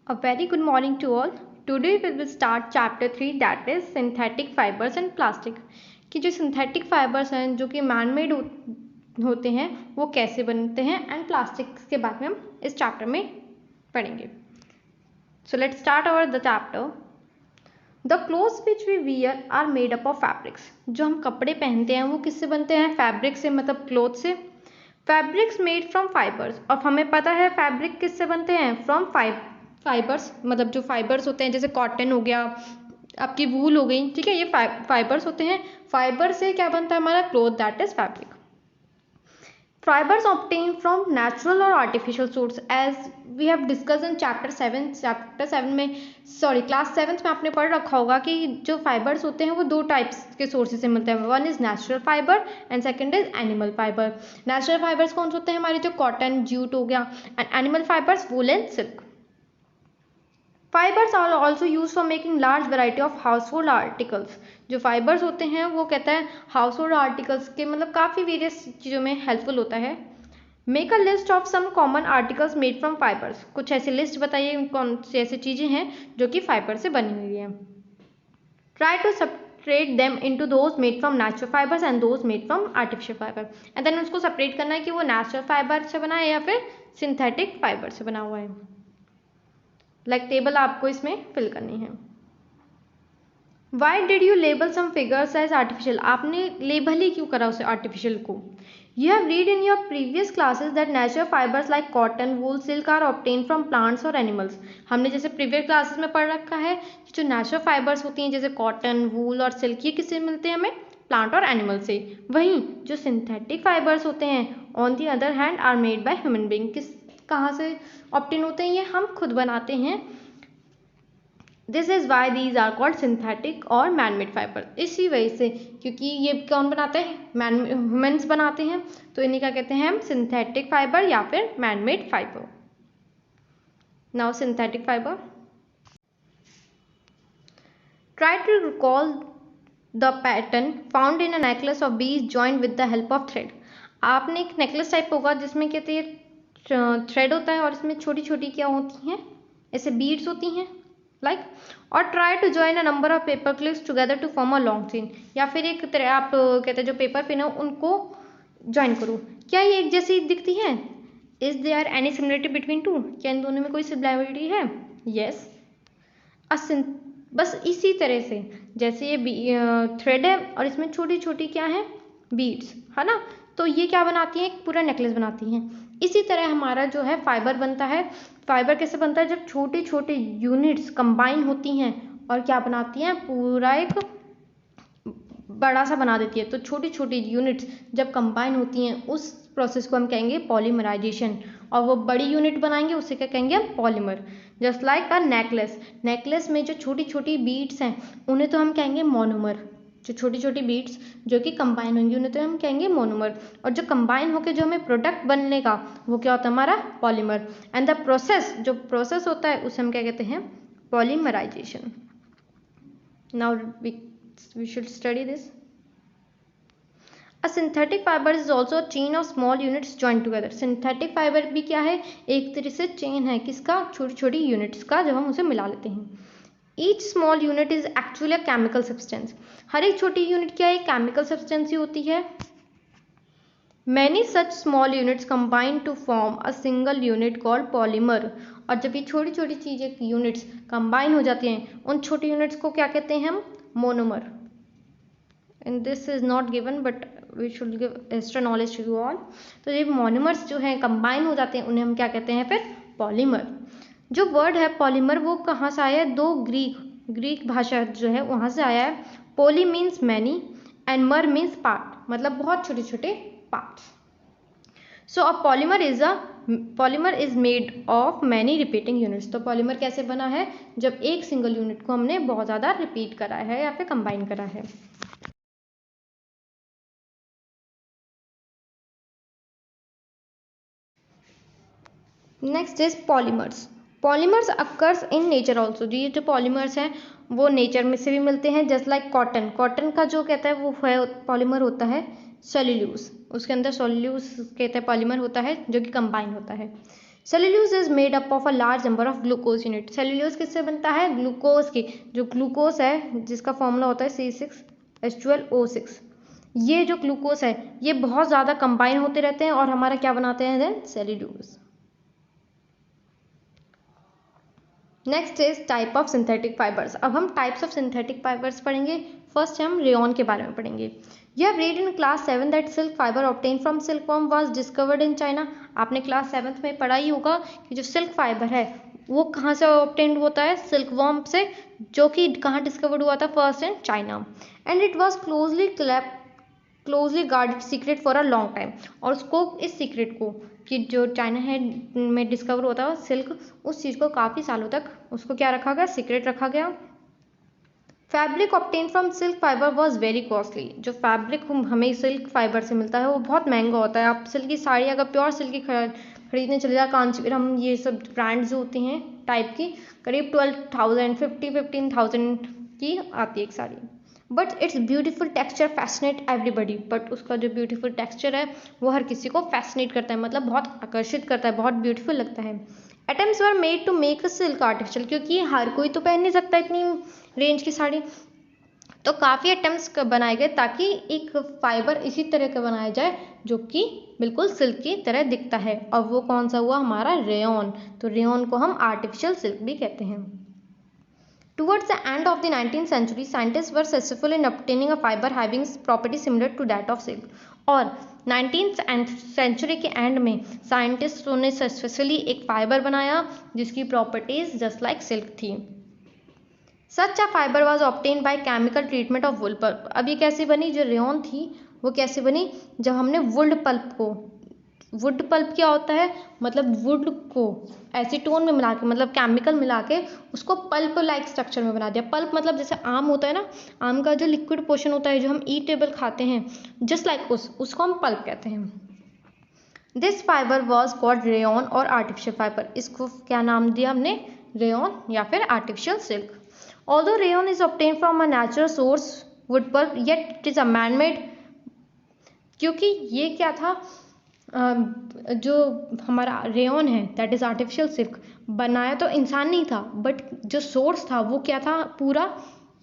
A very good morning to all. Today we will start chapter 3 that is synthetic fibers and plastic. कि जो synthetic fibres हैं जो कि man made होते हैं वो कैसे बनते हैं एंड प्लास्टिक के बारे में हम इस चैप्टर में पढ़ेंगे. So let's start our the chapter. The clothes which we wear are made up of fabrics. जो हम कपड़े पहनते हैं वो किससे बनते हैं? फैब्रिक से, मतलब क्लोथ से. Fabrics made from fibres. और हमें पता है फैब्रिक किससे बनते हैं? फ्रॉम फाइबर्स, मतलब जो फाइबर्स होते हैं जैसे कॉटन हो गया, आपकी वूल हो गई, ठीक है, ये फाइबर्स होते हैं. फाइबर से क्या बनता है हमारा? Cloth, that is fabric. Fibers obtained from natural or artificial source as we have discussed in chapter 7. Chapter 7 में क्लास 7 में आपने पढ़ रखा होगा कि जो फाइबर्स होते हैं वो दो टाइप्स के सोर्सेज से मिलते हैं. One is natural fibre and second is animal fibre. Natural fibres कौन से होते हैं? हमारे जो कॉटन, जूट हो गया, and animal fibres wool and silk. Fibres are also use for making large variety of हाउस होल्ड आर्टिकल्स. जो फाइबर्स होते हैं वो कहता है हाउस होल्ड आर्टिकल्स के, मतलब काफ़ी वेरियस चीज़ों में हेल्पफुल होता है. Make a list of some common articles made from fibres. कुछ ऐसी लिस्ट बताइए कौन सी ऐसी चीज़ें हैं जो कि फाइबर से बनी हुई हैं. Try to separate them into those made from natural fibres and those made from artificial fibre. And then उसको सेपरेट करना है कि वो नेचुरल फाइबर से बना है या फिर सिंथेटिक फाइबर से बना हुआ है. टेबल आपको इसमें फिल करनी है. Why did you label some figures as artificial? आपने लेबल ही क्यों करा उसे आर्टिफिशियल को? You have read in your previous classes that natural fibers like cotton, wool, silk are obtained from plants or animals. हमने जैसे previous classes में पढ़ रखा है कि जो नेचुरल फाइबर्स होती हैं जैसे कॉटन, वूल और सिल्क, ये किससे मिलते हैं हमें? प्लांट और एनिमल से. वहीं जो सिंथेटिक फाइबर्स होते हैं on the other hand are made by human being. कहाँ से ऑब्टेन होते हैं? ये हम खुद बनाते हैं. This is why these are called synthetic और मैन मेड फाइबर. इसी वजह से, क्योंकि ये कौन बनाते हैं? ह्यूमन्स बनाते हैं, तो इन्हें क्या कहते हैं हम? सिंथेटिक फाइबर या फिर man made fibre. Now synthetic fibre. Try to recall the pattern found in a necklace of beads joint with the help of thread. आपने एक नेकलेस टाइप होगा जिसमें कहते हैं थ्रेड होता है और इसमें छोटी छोटी क्या होती हैं? ऐसे बीड्स होती हैं और try to join a number of paper clips together to form a long chain. या फिर एक तरह आप कहते हैं जो पेपर पिन है उनको ज्वाइन करो. क्या ये एक जैसी दिखती है? Is there any similarity between two? क्या इन दोनों में कोई सिमिलरिटी है? यस. बस इसी तरह से जैसे ये थ्रेड है और इसमें छोटी छोटी क्या है? बीड्स, है ना. तो ये क्या बनाती हैं? एक पूरा नेकलेस बनाती हैं. इसी तरह हमारा जो है फाइबर बनता है. फाइबर कैसे बनता है? जब छोटी छोटी यूनिट्स कंबाइन होती हैं और क्या बनाती हैं? पूरा एक बड़ा सा बना देती है. तो छोटी छोटी यूनिट्स जब कंबाइन होती हैं उस प्रोसेस को हम कहेंगे पॉलीमराइजेशन. और वो बड़ी यूनिट बनाएंगे उसे क्या कहेंगे हम? Polymer. Just like a necklace. Necklace में जो छोटी छोटी बीड्स हैं उन्हें तो हम कहेंगे मोनोमर. जो छोटी छोटी बीड्स जो कि कंबाइन होंगी उन्हें तो हम कहेंगे मोनोमर. और जो कंबाइन होकर जो हमें प्रोडक्ट बनने का वो क्या होता है? हमारा पॉलीमर. एंड द प्रोसेस, जो प्रोसेस होता है उसे हम क्या कहते हैं? Polymerisation. Now we should study this. A synthetic fiber is also a chain of small units joined together. Synthetic fiber भी क्या है? एक तरह से चेन है. किसका? छोटी छोटी यूनिट्स का, जब हम उसे मिला लेते हैं. Each small unit is actually a chemical substance. हर एक छोटी यूनिट क्या है? केमिकल सब्सटेंस ही होती है. Many such small units combine to form a single unit called polymer. और जब ये छोटी छोटी चीजें यूनिट्स कंबाइन हो जाती हैं उन छोटी यूनिट्स को क्या कहते हैं हम? Monomer. And this is not given but we should give extra knowledge to you all. तो ये मोनोमर्स जो हैं कंबाइन हो जाते हैं उन्हें हम क्या कहते हैं फिर? पॉलीमर. जो वर्ड है पॉलीमर वो कहाँ से आया है? दो ग्रीक भाषा जो है वहाँ से आया है. पोली मीन्स मैनी एंड मर मीन्स पार्ट, मतलब बहुत छोटे छोटे parts. So a polymer is made of many repeating units. तो पॉलीमर कैसे बना है? जब एक सिंगल यूनिट को हमने बहुत ज़्यादा रिपीट करा है या फिर कंबाइन करा है. Next is polymers. Polymers occurs in nature also. ये जो पॉलीमर्स हैं वो नेचर में से भी मिलते हैं. Just like cotton. कॉटन का जो कहता है वो पॉलीमर होता है सेल्यूलोज. उसके अंदर सेल्यूलोज कहते हैं पॉलीमर होता है जो कि कंबाइन होता है. Cellulose is made up of a large number of glucose unit. Cellulose किससे बनता है? ग्लूकोज की, जो ग्लूकोज है जिसका फॉर्मूला होता है C6H12O6। ये जो ग्लूकोज है ये बहुत ज़्यादा कंबाइन होते रहते हैं और हमारा क्या बनाते हैं? Then cellulose. Next is type of synthetic fibres. अब हम टाइप्स ऑफ सिंथेटिक फाइबर्स पढ़ेंगे। फर्स्ट हम रेयॉन के बारे में पढ़ेंगे। You have read in class 7 that silk fibre obtain from silkworm was discovered in China. आपने क्लास 7th में पढ़ा ही होगा कि जो सिल्क फाइबर है वो कहाँ से ऑब्टेन होता है? सिल्कवर्म से, जो कि कहाँ डिस्कवर्ड हुआ था? First in China. And it was closely guarded secret for a long time. और उसको, इस सीक्रेट को, कि जो चाइना है में डिस्कवर होता है सिल्क, उस चीज़ को काफ़ी सालों तक उसको क्या रखा गया? सीक्रेट रखा गया। Fabric obtain from silk fibre was very costly. जो फैब्रिक हमें सिल्क फाइबर से मिलता है वो बहुत महंगा होता है। आप सिल्क की साड़ी अगर प्योर सिल्क की खरीदने चले जाए, कांचीपुरम, ये सब ब्रांड्स जो होती हैं टाइप की, करीब 12,000 15,000 की आती है एक sari. But it's beautiful texture fascinate everybody. But उसका जो ब्यूटीफुल टेक्सचर है वो हर किसी को फैसिनेट करता है, मतलब बहुत आकर्षित करता है, बहुत ब्यूटीफुल लगता है। Attempts were made to make a silk artificial, क्योंकि हर कोई तो पहन नहीं सकता इतनी रेंज की साड़ी, तो काफ़ी अटेम्प्ट्स बनाए गए ताकि एक फाइबर इसी तरह का बनाया जाए जो कि बिल्कुल सिल्क की तरह दिखता है। और वो कौन सा हुआ? हमारा रेयॉन। तो रेयॉन को हम आर्टिफिशियल सिल्क भी कहते हैं। Towards the end of the 19th century, scientists were successful in obtaining a fiber having properties similar to that of silk. और 19th सेंचुरी के एंड में साइंटिस्टों ने सक्सेसफुली एक फाइबर बनाया जिसकी प्रॉपर्टीज जस्ट लाइक सिल्क थी। Such a fibre was obtain by chemical treatment of wood pulp. अब ये कैसे बनी? जो रेयॉन थी वो कैसे बनी? जब हमने वुड पल्प को, वुड पल्प क्या होता है? मतलब वुड को एसीटोन में मिला के, मतलब केमिकल मिला के उसको पल्प लाइक स्ट्रक्चर में बना दिया। पल्प मतलब जैसे आम होता है ना, आम का जो लिक्विड पोर्शन होता है जो हम ईटेबल खाते हैं, जस्ट लाइक उसको हम पल्प कहते हैं। This fibre was called rayon और आर्टिफिशियल फाइबर। इसको क्या नाम दिया हमने? रेयॉन या फिर artificial silk. Although rayon is obtain from a natural source wood pulp, yet it is a man made. क्योंकि ये क्या था, जो हमारा रेयॉन है दैट इज आर्टिफिशियल सिल्क, बनाया तो इंसान नहीं था, बट जो सोर्स था वो क्या था? पूरा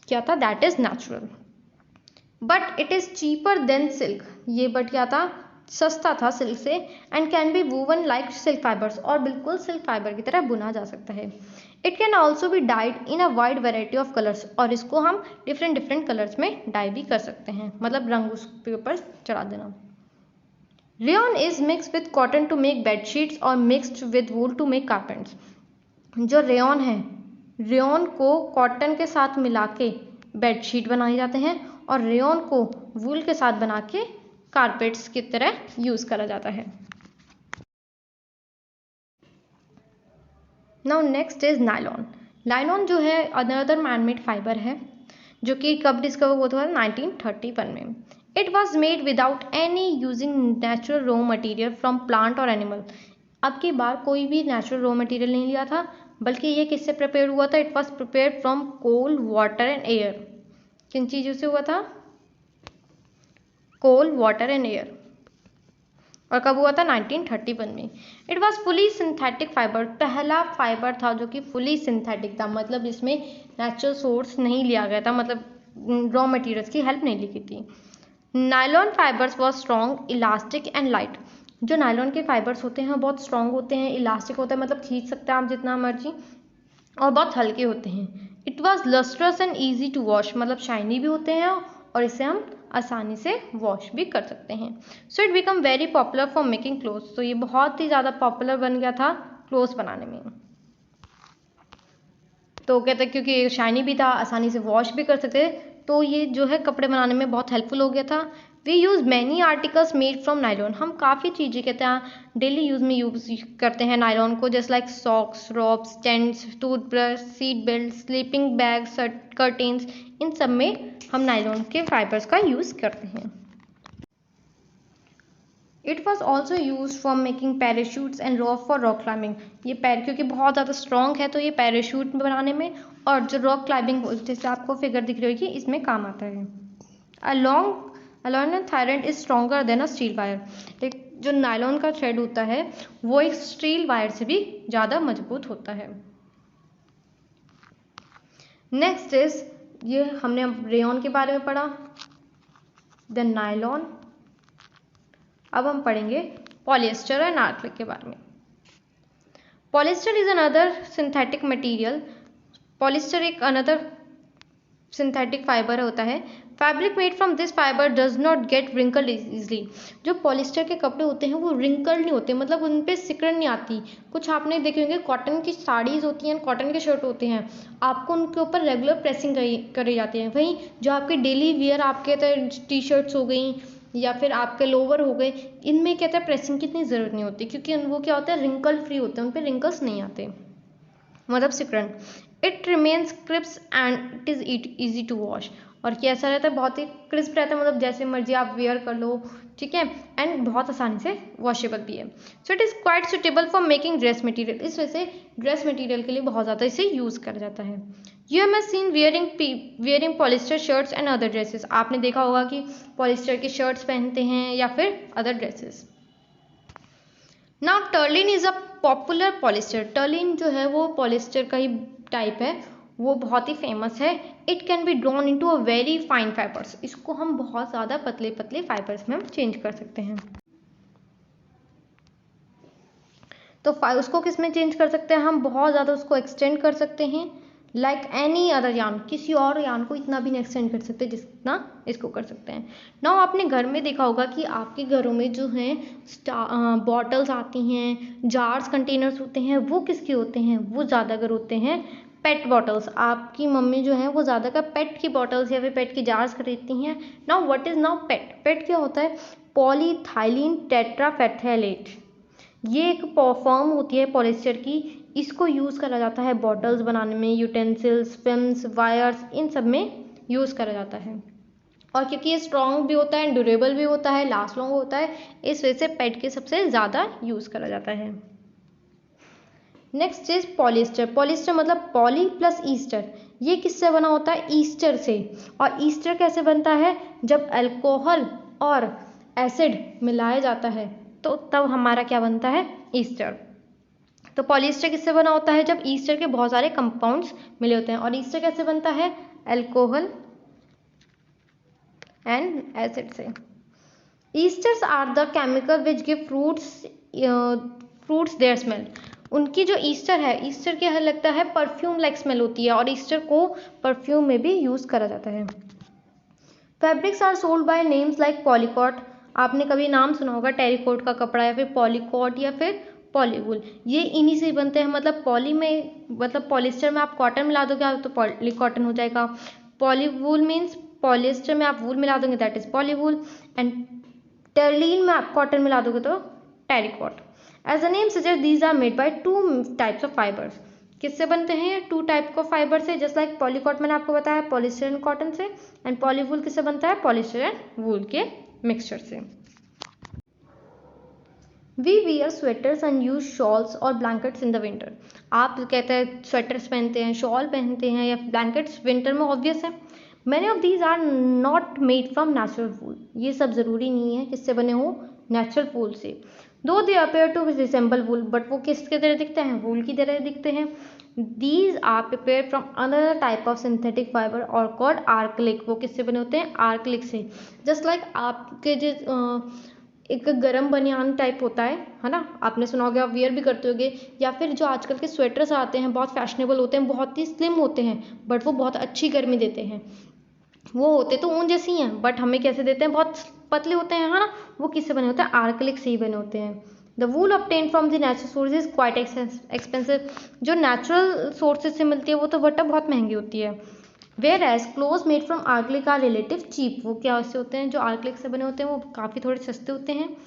क्या था? That is natural. But it is cheaper than silk. ये बट क्या था? सस्ता था सिल्क से। And can B woven like silk fibres, और बिल्कुल सिल्क फाइबर की तरह बुना जा सकता है। It can also be died in a wide variety of colours, और इसको हम डिफरेंट कलर्स में डाई भी कर सकते हैं, मतलब रंग उसके ऊपर चढ़ा देना। Rayon is mix with cotton to make bed sheets और mixed with wool to make carpets. जो रेयॉन है, रेयॉन को कॉटन के साथ मिला के बेडशीट बनाए जाते हैं और रेयॉन को वूल के साथ बना के कारपेट्स की तरह यूज करा जाता है। Now next is nylon. Nylon जो है अनदर मैनमेड फाइबर है जो कि कब डिस्कवर हुआ था? 1931 में। It was made without any using natural raw material from plant और एनिमल। अब की बार कोई भी नेचुरल रॉ मटीरियल नहीं लिया था, बल्कि ये किससे प्रिपेयर हुआ था? It was prepared from coal, water and air. किन चीज़ों से हुआ था? Coal, water and air. और कब हुआ था? 1931 में। It was fully synthetic fibre. पहला फाइबर था जो कि फुली सिंथेटिक था, मतलब इसमें नेचुरल सोर्स नहीं लिया गया था, मतलब रॉ मटीरियल्स की हेल्प नहीं ली गई थी। Nylon fibres was strong, elastic and light. जो नायलॉन के फाइबर्स होते हैं बहुत स्ट्रॉन्ग होते हैं, इलास्टिक होता है, मतलब खींच सकते हैं आप जितना मर्जी, और बहुत हल्के होते हैं। It was lustrous and easy to wash, मतलब शाइनी भी होते हैं और इसे हम आसानी से वॉश भी कर सकते हैं। So it become very popular for making clothes. तो ये बहुत ही ज़्यादा पॉपुलर बन गया था क्लोथ्स बनाने में। तो कहते हैं क्योंकि शाइनी भी था, आसानी से वॉश भी कर सकते, तो ये जो है कपड़े बनाने में बहुत हेल्पफुल हो गया था। We use many articles made from nylon. हम काफ़ी चीज़ें कहते हैं डेली यूज़ में यूज़ करते हैं नायलॉन को, जैसे like socks, robes, tents, toothbrush, seat belt, sleeping bag, curtains, इन सब में हम नायलॉन के फाइबर्स का यूज़ करते हैं। It was also use for making parachutes and rock for rock climbing. ये क्योंकि बहुत ज़्यादा स्ट्रॉन्ग है तो ये पैराशूट बनाने में और जो रॉक क्लाइंबिंग जैसे आपको फिगर दिख रही होगी इसमें काम आता है। A long thyroid is stronger than a steel wire. जो नायलॉन का थ्रेड होता है वो एक स्टील वायर से भी ज़्यादा मजबूत होता है। नेक्स्ट इज, ये हमने रेयॉन के बारे में पढ़ा, देन नायलॉन। अब हम पढ़ेंगे पॉलिएस्टर एंड आर्क्लिक के बारे में। Polyester is another synthetic material. Polyester एक अनदर सिंथेटिक फाइबर होता है। Fabric made from this fibre does not gate wrinkled easily. जो पॉलिएस्टर के कपड़े होते हैं वो रिंकल्ड नहीं होते, मतलब उन पे सिकुड़न नहीं आती। कुछ आपने देखे होंगे कॉटन की साड़ीज़ होती हैं, कॉटन के शर्ट होते हैं, आपको उनके ऊपर रेगुलर प्रेसिंग करी जाती है। वहीं जो आपके डेली वियर आपके टी शर्ट्स हो गई या फिर आपके लोवर हो गए, इनमें कहते हैं प्रेसिंग की इतनी ज़रूरत नहीं होती, क्योंकि वो क्या होता है, रिंकल फ्री होते हैं, उन पर रिंकल्स नहीं आते, मतलब सिकुड़न। It remains crisp and it is easy to wash. और कैसा रहता है, बहुत ही क्रिस्प रहता है, मतलब जैसे मर्जी आप वेयर कर लो, ठीक है, एंड बहुत आसानी से वॉशेबल भी है। So it is quite suitable for making dress material. इस वजह से ड्रेस मटेरियल के लिए बहुत ज़्यादा इसे यूज़ करा जाता है। You have seen wearing polyester shirts and other dresses. आपने देखा होगा कि पॉलिस्टर के शर्ट्स पहनते हैं या फिर other dresses. Now terylene is a popular polyester. Terylene जो है वो पॉलिस्टर का ही टाइप है, वो बहुत ही फेमस है। It can be drawn into a very fine fibres. इसको हम बहुत ज़्यादा पतले पतले फाइबर्स में हम चेंज कर सकते हैं। तो उसको किस में चेंज कर सकते हैं हम, बहुत ज़्यादा उसको एक्सटेंड कर सकते हैं, लाइक एनी अदर यान। किसी और यान को इतना भी नहीं एक्सटेंड कर सकते जितना इसको कर सकते हैं। नाउ आपने घर में देखा होगा कि आपके घरों में जो हैं बॉटल्स आती हैं, जार्स, कंटेनर्स होते हैं, वो किसके होते हैं, वो ज़्यादातर होते हैं पेट बॉटल्स। आपकी मम्मी जो है वो ज़्यादातर पेट की बॉटल्स या फिर पेट की जार्स खरीदती हैं। नाउ व्हाट इज़ नाउ पेट? पेट क्या होता है, पॉलीथाइलिन टेट्राफेथैलेट। ये एक फॉर्म होती है पॉलिस्टर की, इसको यूज़ करा जाता है बॉटल्स बनाने में, यूटेंसिल्स, फिल्म्स, वायर्स, इन सब में यूज़ करा जाता है। और क्योंकि ये स्ट्रॉन्ग भी होता है, ड्यूरेबल भी होता है, लास्ट लॉन्ग होता है, इस वजह से पेट के सबसे ज़्यादा यूज़ करा जाता है। Next is polyester. पॉलिस्टर मतलब पॉली प्लस ईस्टर। ये किससे बना होता है, ईस्टर से। और ईस्टर कैसे बनता है, जब अल्कोहल और एसिड मिलाया जाता है तो तब हमारा क्या बनता है, ईस्टर। तो पॉलिस्टर किससे बना होता है, जब ईस्टर के बहुत सारे कंपाउंड्स मिले होते हैं। और ईस्टर कैसे बनता है, अल्कोहल एंड एसिड से। Esters are the chemical which give fruits their smell. उनकी जो ईस्टर है, ईस्टर के लगता है परफ्यूम लाइक स्मेल होती है, और ईस्टर को परफ्यूम में भी यूज़ करा जाता है। Fabrics are sold by names like Polycot. आपने कभी नाम सुना होगा टेरिकॉट का कपड़ा, या फिर पॉलीकॉट, या फिर पॉलीवूल। ये इन्हीं से बनते हैं, मतलब पॉली में, मतलब पॉलिस्टर में आप कॉटन मिला दोगे तो पॉलीकॉटन हो जाएगा। पॉलीवूल मीन्स पॉलिस्टर में आप वूल मिला दोगे, that is polywool. And terylene में आप कॉटन मिला दोगे तो terrycot. As the name suggest these are made by two types of fibres. किससे बनते हैं, टू टाइप ऑफ फाइबर से, जस्ट लाइक पॉलीकॉट मैंने आपको बताया पॉलिस्टर एंड कॉटन से, एंड पॉलीवूल किससे बनता है, पॉलिस्टर एंड वूल के मिक्सचर से। We wear sweaters and use shawls और ब्लैंकेट्स इन द विंटर। आप कहते हैं स्वेटर्स पहनते हैं, शॉल पहनते हैं या ब्लैंकेट्स विंटर में, ऑब्वियस है। Many of these are not made from natural wool. ये सब ज़रूरी नहीं है किससे बने हो, नेचुरल वूल से। Though they appear to resemble wool, but वो किसके तरह दिखते हैं, वूल की तरह दिखते हैं। These are prepare from another type of synthetic fibre और कॉल्ड आर्कलिक। वो किससे बने होते हैं, आर्कलिक से। जस्ट लाइक आपके जो एक गरम बनियान टाइप होता है ना, आपने सुना होगा, आप वियर भी करते होगे। या फिर जो आजकल के स्वेटर्स आते हैं बहुत फैशनेबल होते हैं, बहुत ही स्लिम होते हैं, बट वो बहुत अच्छी गर्मी देते हैं। वो होते तो ऊन जैसी हैं, बट हमें कैसे देते हैं, बहुत पतले होते हैं, है ना। वो किससे बने होते हैं, आर्कलिक से ही बने होते हैं। The wool obtain from the natural sources quite expensive. जो नेचुरल सोर्सेज से मिलती है वो तो बटा बहुत महंगी होती है। Whereas cloth made from acrylic are relative cheap. वो क्या ऐसे होते हैं, जो आर्कलिक से बने होते हैं वो काफ़ी थोड़े सस्ते होते हैं।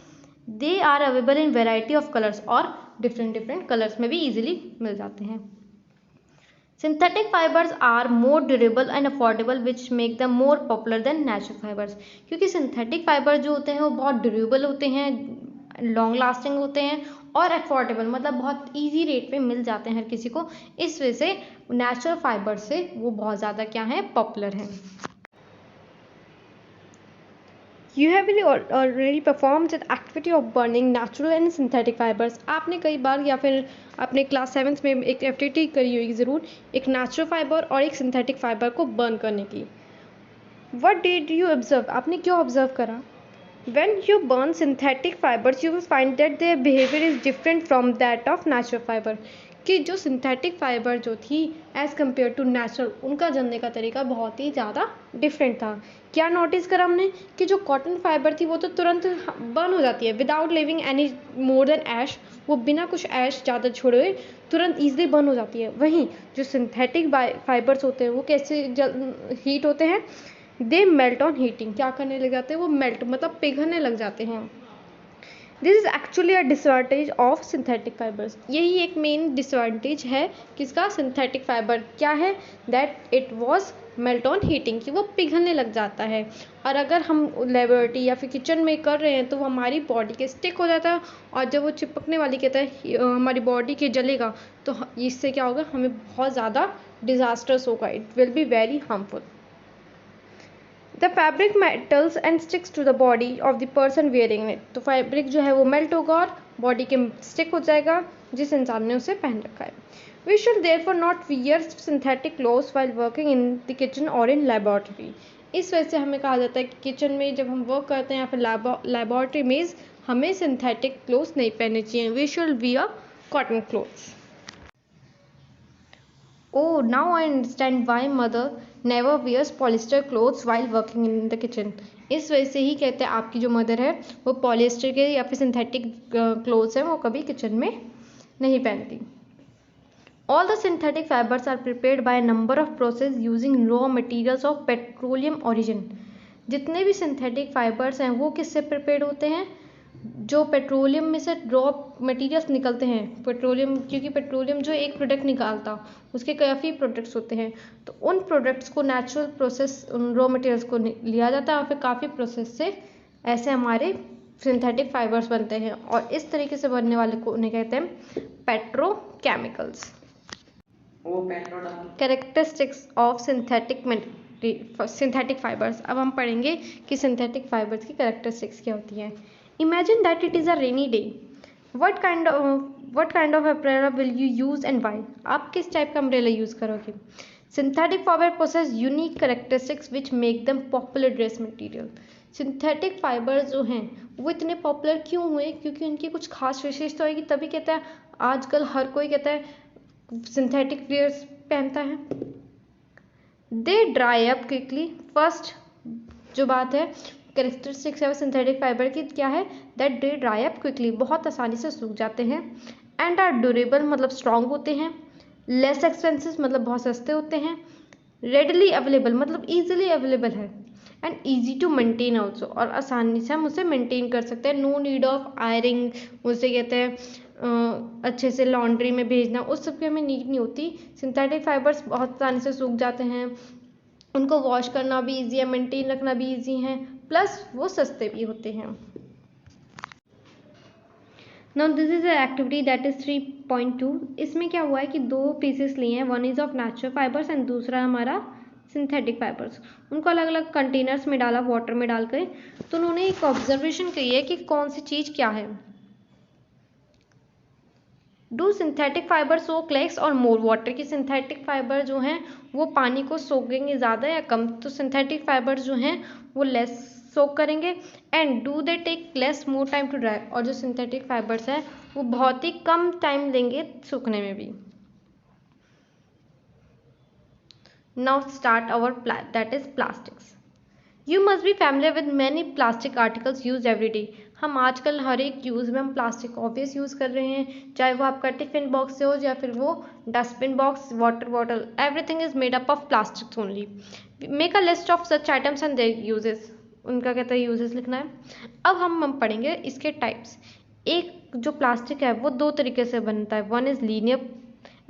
They are available in variety of colours, और डिफरेंट कलर्स में भी ईजिली मिल जाते हैं। Synthetic fibres are more durable and affordable which make the more popular than natural fibres. क्योंकि सिंथेटिक फाइबर जो होते हैं वो बहुत ड्यूरेबल होते हैं, लॉन्ग लास्टिंग होते हैं, और अफोर्डेबल मतलब बहुत इजी रेट पे मिल जाते हैं हर किसी को। इस वजह से नेचुरल फाइबर से वो बहुत ज़्यादा क्या है, पॉपुलर हैं। You have already performed the activity of burning natural and synthetic fibers. आपने कई बार या फिर अपने क्लास 7th में एक एक्टिविटी करी होगी ज़रूर, एक नेचुरल फाइबर और एक सिंथेटिक फाइबर को बर्न करने की. What did you observe? आपने क्यों ऑब्जर्व करा? When you burn synthetic fibers, you will find that their behavior is different from that of natural fiber. कि जो सिंथेटिक फाइबर जो थी एज़ कम्पेयर टू नेचुरल, उनका जलने का तरीका बहुत ही ज़्यादा डिफरेंट था. क्या नोटिस करा हमने कि जो कॉटन फाइबर थी वो तो तुरंत बर्न हो जाती है without leaving any more than ash. वो बिना कुछ ऐश ज़्यादा छोड़े हुए तुरंत ईजिली बर्न हो जाती है. वहीं जो सिंथेटिक फाइबर्स होते हैं वो कैसे हीट होते हैं? दे मेल्ट ऑन हीटिंग. क्या करने लग जाते हैं? वो मेल्ट मतलब पिघलने लग जाते हैं. This is actually a disadvantage of synthetic fibres. यही एक मेन डिसएडवांटेज है किसका? Synthetic fibre. क्या है? That it was melt on heating, कि वो पिघलने लग जाता है. और अगर हम लेबोरेटरी या फिर किचन में कर रहे हैं तो वो हमारी बॉडी के स्टिक हो जाता है. और जब वो चिपकने वाली कहता है हमारी बॉडी के जलेगा तो इससे क्या होगा? हमें बहुत ज़्यादा डिजास्टर्स होगा. It will be very harmful. The fabric melts and sticks to the body of the person wearing it. तो फैब्रिक जो है वो मेल्ट होगा और बॉडी के स्टिक हो जाएगा जिस इंसान ने उसे पहन रखा है. We should therefore not wear synthetic clothes while working in the kitchen or in laboratory. इस वजह से हमें कहा जाता है कि किचन में जब हम वर्क करते हैं या फिर लेबोरेटरी में हमें सिंथेटिक क्लोथ्स नहीं पहनने चाहिए. We should wear cotton clothes. Oh, now I understand why mother never wears polyester clothes while working in the kitchen. इस वजह से ही कहते हैं आपकी जो मदर है वो पॉलिएस्टर के या फिर सिंथेटिक क्लोथ्स हैं वो कभी किचन में नहीं पहनती. All the synthetic fibers are prepared by a number of processes using raw materials of petroleum origin. जितने भी सिंथेटिक फाइबर्स हैं वो किससे प्रिपेयर्ड होते हैं? जो पेट्रोलियम में से रॉ मटेरियल्स निकलते हैं. पेट्रोलियम, क्योंकि पेट्रोलियम जो एक प्रोडक्ट निकालता उसके काफ़ी प्रोडक्ट्स होते हैं, तो उन प्रोडक्ट्स को नेचुरल प्रोसेस उन रॉ मटेरियल्स को लिया जाता है और फिर काफ़ी प्रोसेस से ऐसे हमारे सिंथेटिक फाइबर्स बनते हैं. और इस तरीके से बनने वाले को उन्हें कहते हैं petrochemicals. Characteristics of synthetic fibres. अब हम पढ़ेंगे कि सिंथेटिक फाइबर्स की कैरेक्टरिस्टिक्स क्या होती हैं. Imagine that it is a rainy day. What kind of umbrella will you use and why? आप किस टाइप का umbrella यूज़ करोगे? Synthetic fiber possess unique characteristics which make them popular dress material. Synthetic fibers जो हैं वो इतने popular क्यों हुए? क्योंकि उनकी कुछ खास विशेषता होगी, तभी कहता है आजकल हर कोई कहता है सिंथेटिक वेयर्स पहनता है. They dry up quickly. First जो बात है कैरेक्टरिस्टिक्स है सिंथेटिक फाइबर की क्या है? That they dry up quickly, बहुत आसानी से सूख जाते हैं. एंड आर ड्यूरेबल मतलब स्ट्रॉन्ग होते हैं. लेस एक्सपेंसिव मतलब बहुत सस्ते होते हैं. रेडली अवेलेबल मतलब ईजिली अवेलेबल है. And easy to maintain also, और आसानी से हम उसे मेंटेन कर सकते हैं. नो नीड ऑफ आयरिंग, उसे कहते हैं अच्छे से लॉन्ड्री में भेजना, उस सब की हमें नीड नहीं होती. सिंथेटिक फाइबर्स बहुत आसानी से सूख जाते हैं, उनको वॉश करना भी ईजी है, मेंटेन रखना भी ईजी है, प्लस वो सस्ते भी होते हैं. Now this is a activity that is 3.2. इसमें क्या हुआ है कि दो पीसेस लिए हैं. One is of natural fibres and दूसरा हमारा सिंथेटिक फाइबर्स. उनको अलग अलग कंटेनर्स में डाला, वाटर में डाल कर. तो उन्होंने एक ऑब्जर्वेशन की है कि कौन सी चीज़ क्या है. Do synthetic fibre soak less और मोर वाटर. की सिंथेटिक फाइबर जो हैं वो पानी को सोखेंगे ज़्यादा या कम? तो सिंथेटिक फाइबर जो हैं वो लेस सोक करेंगे. And do they take less more time to dry. और जो सिंथेटिक फाइबर्स हैं वो बहुत ही कम टाइम लेंगे सूखने में भी. Now start our that is plastics. You must be familiar with many plastic articles use every day. हम आजकल हर एक यूज़ में हम प्लास्टिक ऑब्वियस यूज़ कर रहे हैं, चाहे वो आपका टिफिन बॉक्स से हो या फिर वो dustbin box, water bottle, everything is made up of plastics only. Make a list of such items and there uses. उनका कहता है यूजेस लिखना है. अब हम पढ़ेंगे इसके टाइप्स. एक जो प्लास्टिक है वो दो तरीके से बनता है. One is linear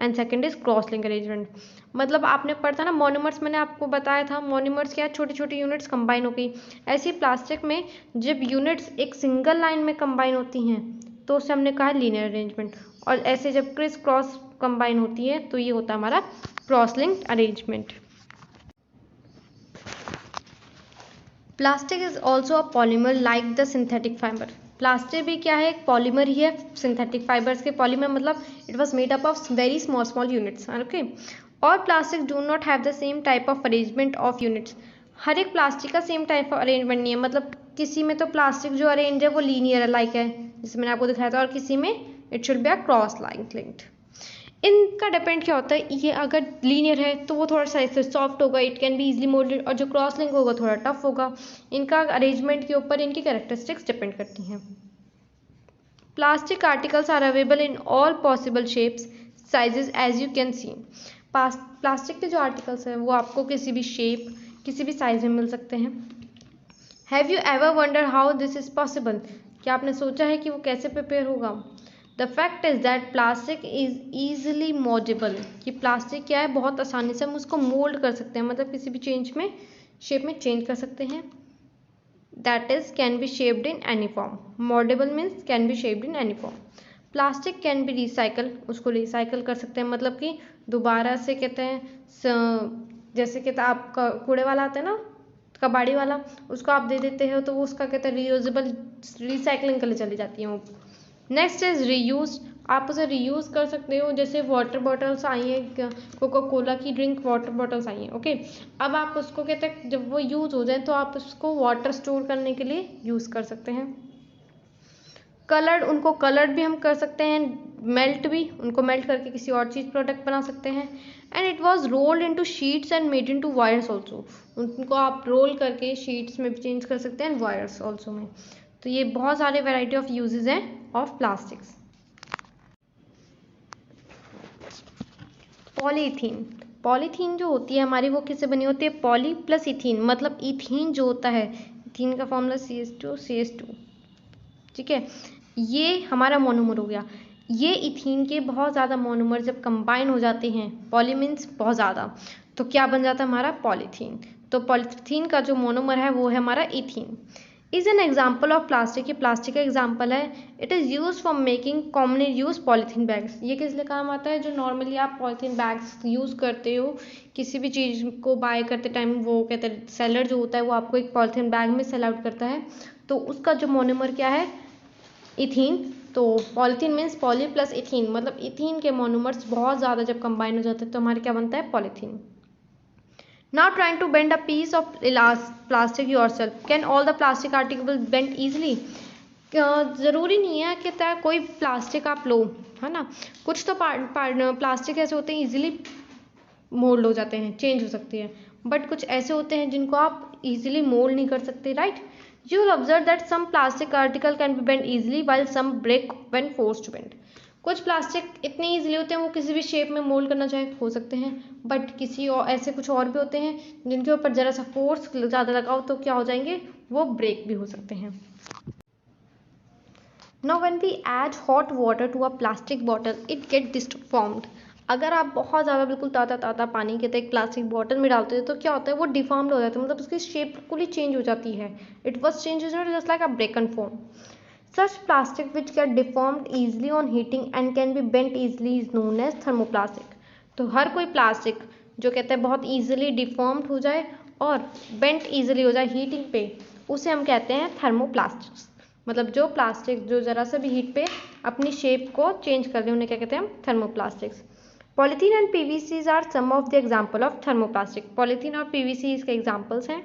and second is cross link arrangement. मतलब आपने पढ़ा था ना मोनोमर्स, मैंने आपको बताया था मोनोमर्स क्या, छोटी छोटी यूनिट्स कंबाइन हो गई. ऐसी प्लास्टिक में जब यूनिट्स एक सिंगल लाइन में कंबाइन होती हैं तो उसे हमने कहा लीनियर अरेंजमेंट. और ऐसे जब क्रिस क्रॉस कंबाइन होती है तो ये होता है हमारा cross link arrangement. Plastic is also a polymer like the synthetic fibre. Plastic भी क्या है, एक पॉलीमर ही है सिंथेटिक फाइबर्स के। पॉलीमर मतलब it was made up of very small small units, okay. और plastic do not have the same type of arrangement of units. हर एक प्लास्टिक का सेम टाइप ऑफ अरेंजमेंट नहीं है, मतलब किसी में तो प्लास्टिक जो अरेंज है वो लीनियर लाइक है, जिसमें मैंने आपको दिखाया था, और किसी में it should be a cross line linked. इनका डिपेंड क्या होता है, ये अगर लीनियर है तो वो थोड़ा सा ऐसे सॉफ्ट होगा, it can be easily moulded, और जो क्रॉस लिंक होगा थोड़ा टफ होगा। इनका अरेंजमेंट के ऊपर इनकी कैरेक्टरिस्टिक्स डिपेंड करती हैं। Plastic articles are available in all possible shapes sizes as you can see. Plastic के जो आर्टिकल्स हैं वो आपको किसी भी शेप, किसी भी साइज में मिल सकते हैं। Have you ever wonder how this is possible? क्या आपने सोचा है कि वो कैसे प्रिपेयर होगा? The fact is that plastic is easily mouldable. कि प्लास्टिक क्या है, बहुत आसानी से हम उसको मोल्ड कर सकते हैं, मतलब किसी भी चेंज में शेप में चेंज कर सकते हैं। That is can be shaped in any form. Mouldable means can be shaped in any form. Plastic can be recycle, उसको रिसाइकल कर सकते हैं, मतलब कि दोबारा से कहते हैं, जैसे कहते हैं आप कूड़े वाला आता है ना, कबाड़ी वाला, उसको आप दे देते हो तो वो उसका कहते हैं रीयूजेबल, रिसाइकलिंग के लिए चली जाती है वो। Next is reuse. आप उसे रीयूज़ कर सकते हो, जैसे वाटर बॉटल्स आई हैं, कोका कोला की ड्रिंक वाटर बॉटल्स आई हैं, ओके। अब आप उसको कहते हैं जब वो यूज़ हो जाए तो आप उसको वाटर स्टोर करने के लिए यूज़ कर सकते हैं। कलर्ड, उनको कलर्ड भी हम कर सकते हैं, मेल्ट भी, उनको मेल्ट करके किसी और चीज़ प्रोडक्ट बना सकते हैं। And it was rolled into sheets and made into wires also. उनको आप रोल करके शीट्स में भी चेंज कर सकते हैं, वायर्स ऑल्सो में। तो ये बहुत सारे वेराइटी ऑफ यूजेज हैं ऑफ प्लास्टिक्स। पॉलीथीन। पॉलीथीन जो होती है हमारी, वो किससे बनी होती है? पॉली प्लस इथीन, मतलब इथीन जो होता है, इथीन का फॉर्मूला CH2, ठीक है। ये हमारा मोनोमर हो गया। ये इथीन के बहुत ज़्यादा मोनोमर जब कंबाइन हो जाते हैं, पॉली मीन्स बहुत ज़्यादा, तो क्या बन जाता है हमारा? पॉलीथीन। तो पॉलीथीन का जो मोनोमर है वो है हमारा ethene. Is an example of plastic. ये प्लास्टिक का एग्जाम्पल है। It is use for making commonly use polythene bags. ये किस लिए काम आता है? जो नॉर्मली आप पॉलीथीन बैग्स यूज़ करते हो, किसी भी चीज़ को बाय करते टाइम, वो कहते हैं सेलर जो होता है वो आपको एक पॉलीथीन बैग में सेल आउट करता है, तो उसका जो मोनोमर क्या है? इथीन। तो polythene means poly plus ethene, मतलब इथीन के मोनोमर्स बहुत ज़्यादा जब कंबाइन हो जाते हैं तो हमारे क्या बनता है? Polythene. Now trying to bend a piece of plastic yourself. Can all the plastic articles bend easily? ज़रूरी नहीं है कि कोई प्लास्टिक आप लो, है ना। कुछ तो प्लास्टिक ऐसे होते हैं इजीली मोल्ड हो जाते हैं, चेंज हो सकती है, बट कुछ ऐसे होते हैं जिनको आप इजीली मोल्ड नहीं कर सकते, right. You will observe that some plastic article can be bent easily while some break when forced to bend. कुछ प्लास्टिक इतने ईजिली होते हैं वो किसी भी शेप में मोल्ड करना चाहे हो सकते हैं, बट किसी और ऐसे कुछ और भी होते हैं जिनके ऊपर ज़रा सा फोर्स ज़्यादा लगाओ तो क्या हो जाएंगे? वो ब्रेक भी हो सकते हैं। Now when we add hot water to a plastic bottle, it get disformed. अगर आप बहुत ज़्यादा बिल्कुल ताज़ा पानी के एक प्लास्टिक बॉटल में डालते हो तो क्या होता है? वो डिफॉर्म्ड हो जाता है, मतलब उसकी शेप बिल्कुल ही चेंज हो जाती है। It was change just like a ब्रेकन form. Such plastic which get deformed easily on heating and can be bent easily is known as thermoplastic. तो हर कोई प्लास्टिक जो कहते हैं बहुत easily deformed हो जाए और bent easily हो जाए हीटिंग पे, उसे हम कहते हैं थर्मोप्लास्टिक्स। मतलब जो प्लास्टिक जो ज़रा सा भी हीट पे अपनी शेप को चेंज कर दे उन्हें क्या कहते हैं? Thermoplastics. Polythene and PVCs are some of the example of thermoplastic. Polythene और PVC इसके एग्जाम्पल्स हैं।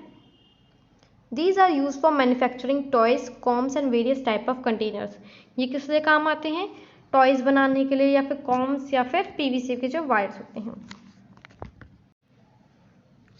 These are used for manufacturing toys, combs and various type of containers. ये किस लिए काम आते हैं? टॉयज़ बनाने के लिए या फिर कॉम्स या फिर PVC के जो वायर्स होते हैं।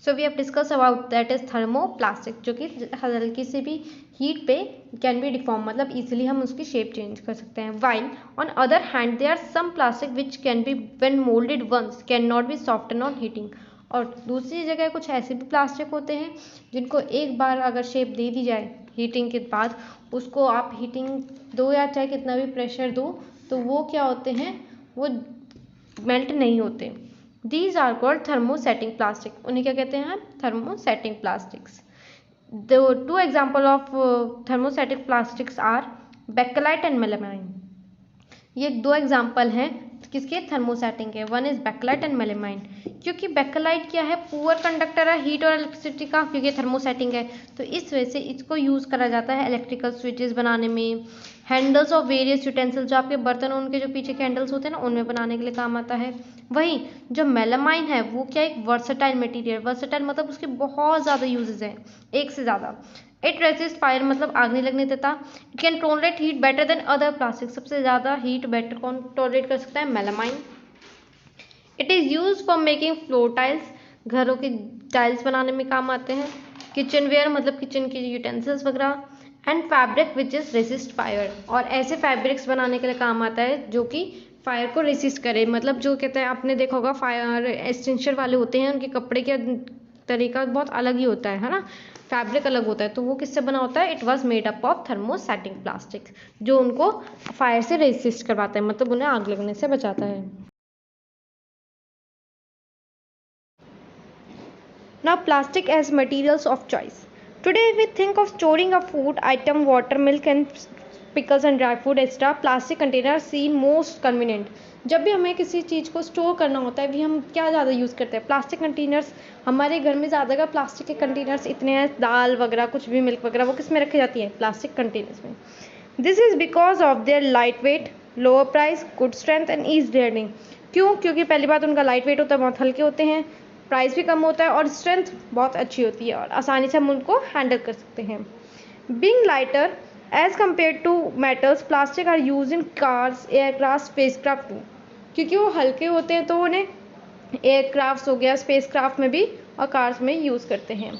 So we have discussed about that is thermoplastic, जो कि हल्की से भी हीट पे कैन बी डिफॉर्म, मतलब इजीली हम उसकी शेप चेंज कर सकते हैं। While on other hand there are some plastic which can be when molded once can not be softened on heating. और दूसरी जगह कुछ ऐसे भी प्लास्टिक होते हैं जिनको एक बार अगर शेप दे दी जाए हीटिंग के बाद, उसको आप हीटिंग दो या चाहे कितना भी प्रेशर दो तो वो क्या होते हैं? वो मेल्ट नहीं होते। These are called thermosetting plastic. उन्हें क्या कहते हैं? Thermosetting plastics. The two example of thermosetting plastics are bakelite and melamine. ये दो एग्जाम्पल हैं किसके? थर्मोसेटिंग के। One is bakelite and melamine. क्योंकि बेकलाइट क्या है, पुअर कंडक्टर है हीट और इलेक्ट्रिसिटी का, क्योंकि थर्मोसेटिंग है, तो इस वजह से इसको यूज़ करा जाता है इलेक्ट्रिकल स्विचेस बनाने में। हैंडल्स ऑफ वेरियस यूटेंसिल्स, जो आपके बर्तन उनके जो पीछे के हैंडल्स होते हैं ना, उनमें बनाने के लिए काम आता है। वहीं जो मेलामाइन है वो क्या, एक वर्सेटाइल मटेरियल, वर्सेटाइल मतलब उसके बहुत ज़्यादा यूजेस हैं, एक से ज़्यादा। इट रेसिस्ट फायर, मतलब आग नहीं लगने देता। It can tolerate heat better than other plastic, सबसे ज़्यादा हीट बेटर कौन टॉलरेट कर सकता है, melamine. It is use for making floor tiles, घरों की टाइल्स बनाने में काम आते हैं। किचन वेयर मतलब किचन की यूटेंसिल्स वगैरह। And fabric which is resist fire, और ऐसे फैब्रिक्स बनाने के लिए काम आता है जो कि फायर को रेसिस्ट करे, मतलब जो कहते हैं, आपने देखा होगा फायर एक्सटिंग्विशर वाले होते हैं, उनके कपड़े का तरीका बहुत अलग ही होता है ना, फैब्रिक अलग होता है, तो वो किससे बना होता है, it was made up of thermosetting plastic, जो उनको फायर से रेसिस्ट करवाता है, मतलब उन्हें आग लगने से बचाता है। Now plastic as materials of choice. Today we think of storing a food item, water, milk and pickles and dry food etc. Plastic containers seem most convenient. जब भी हमें किसी चीज़ को स्टोर करना होता है भी, हम क्या ज़्यादा यूज़ करते हैं, प्लास्टिक कंटेनर्स। हमारे घर में ज़्यादा का प्लास्टिक के कंटेनर्स इतने हैं, दाल वगैरह कुछ भी, मिल्क वगैरह, वो किस में रखी जाती है, प्लास्टिक कंटेनर्स में। This is because of their light weight, lower price, good strength and ease handling. क्यों, क्योंकि पहली बात उनका लाइट वेट होता है, बहुत हल्के होते हैं, प्राइस भी कम होता है और स्ट्रेंथ बहुत अच्छी होती है, और आसानी से हम उनको हैंडल कर सकते हैं। Being lighter as compare to metals, plastic are use in cars, aircraft, spacecraft too, क्योंकि वो हल्के होते हैं तो उन्हें एयरक्राफ्ट हो गया, स्पेसक्राफ्ट में भी और कार्स में यूज़ करते हैं।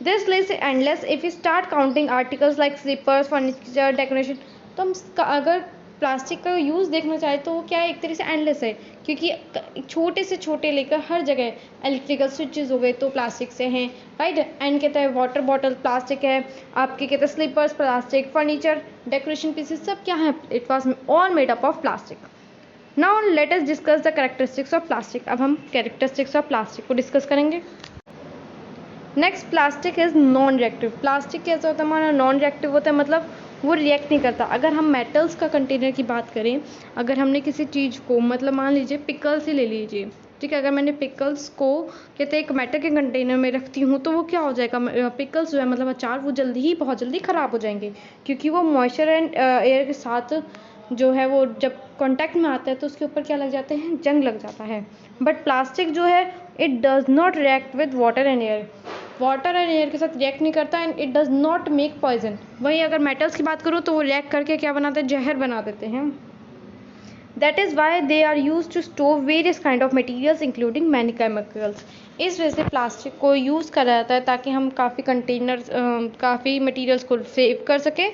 This list endless if you start counting articles like slippers, furniture, decoration, तो हम अगर प्लास्टिक का यूज़ देखना चाहे तो वो क्या है, एक तरह से एंडलेस है, क्योंकि छोटे से छोटे लेकर हर जगह इलेक्ट्रिकल स्विचेस हो गए तो प्लास्टिक से हैं, राइट। एंड कहते हैं वाटर बॉटल प्लास्टिक है, आपके कहते हैं slippers plastic, furniture, decoration pieces सब क्या है, it was all made up of plastic. Now let us discuss the characteristics of plastic. अब हम कैरेक्टरिस्टिक्स ऑफ प्लास्टिक को डिस्कस करेंगे। Next, plastic is non reactive. Plastic कैसा होता है हमारा, नॉन रिएक्टिव होता है, मतलब वो रिएक्ट नहीं करता। अगर हम मेटल्स का कंटेनर की बात करें, अगर हमने किसी चीज़ को, मतलब मान लीजिए पिकल्स ही ले लीजिए, ठीक है, अगर मैंने पिकल्स को कहते हैं एक मेटल के कंटेनर में रखती हूँ तो वो क्या हो जाएगा, पिकल्स जो है मतलब अचार, वो बहुत जल्दी ख़राब हो जाएंगे, क्योंकि वो मॉइस्चर एंड एयर के साथ जो है वो जब कांटेक्ट में आता है तो उसके ऊपर क्या लग जाते हैं, जंग लग जाता है। बट प्लास्टिक जो है, it does not react with water and air, water and air के साथ रिएक्ट नहीं करता, and it does not make poison. वहीं अगर मेटल्स की बात करूँ तो वो रिएक्ट करके क्या बनाते हैं, जहर बना देते हैं। That is why they are use to store various kind of materials including many chemicals. इस वजह से प्लास्टिक को यूज़ करा जाता है ताकि हम काफ़ी कंटेनर्स, काफ़ी मटीरियल्स को सेव कर सकें।